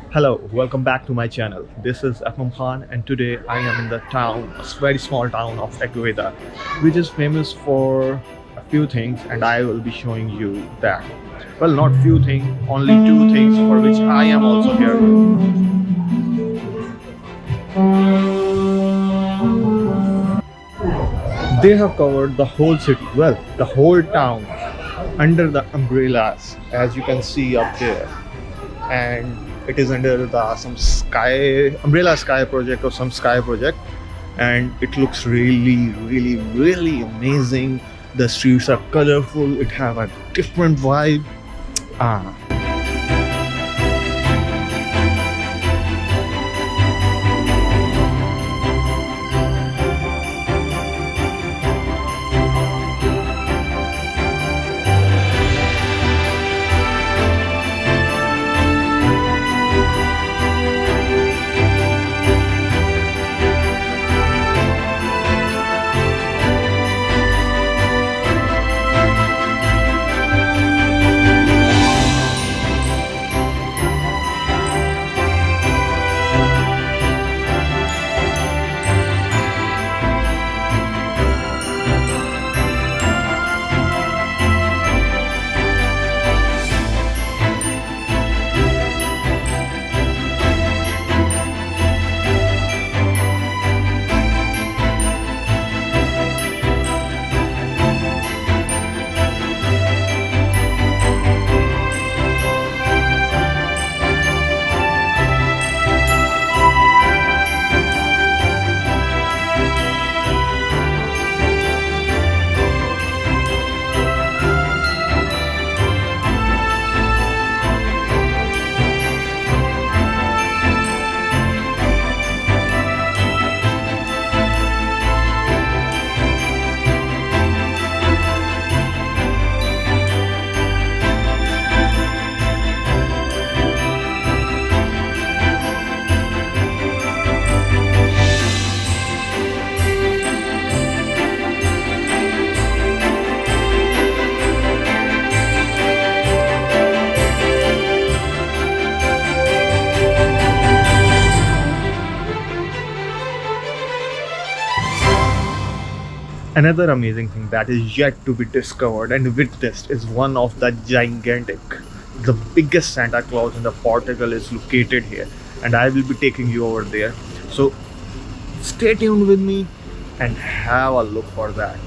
Hello, welcome back to my channel. This is Akram Khan, and today I am in the town, a very small town of Agueda, which is famous for a few things, and I will be showing you that. Well, not few things, only two things for which I am also here. They have covered the whole city, well, the whole town, under the umbrellas, as you can see up there. And it is under the some sky umbrella sky project or some sky project, and it looks really amazing. The streets are colorful, it have a different vibe. Another amazing thing that is yet to be discovered and witnessed is one of the the biggest Santa Claus in the Portugal is located here, and I will be taking you over there. So stay tuned with me and have a look for that.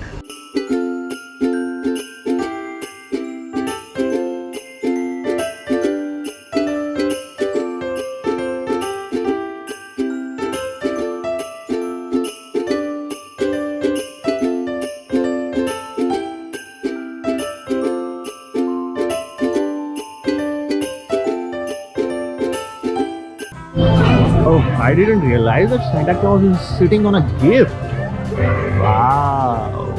Oh, I didn't realize that Santa Claus is sitting on a gift. Wow.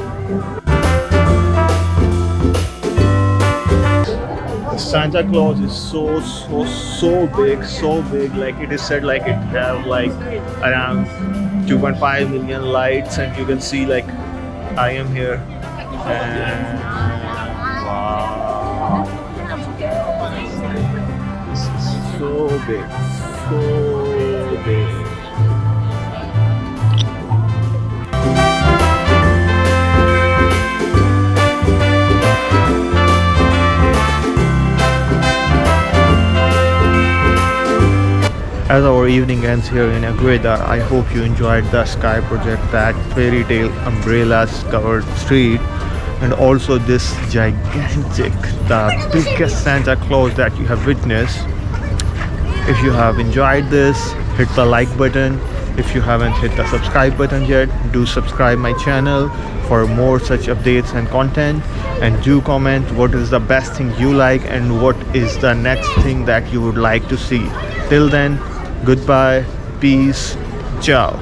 Santa Claus is so big. Like it is said, like it have like around 2.5 million lights, and you can see like I am here. And wow, this is so big. So big. As our evening ends here in Agueda, I hope you enjoyed the sky project, that fairy tale umbrellas covered street, and also this gigantic, the biggest Santa Claus that you have witnessed. If you have enjoyed this, hit the like button. If you haven't hit the subscribe button yet, do subscribe my channel for more such updates and content, and do comment what is the best thing you like and what is the next thing that you would like to see. Till then, goodbye, peace, ciao.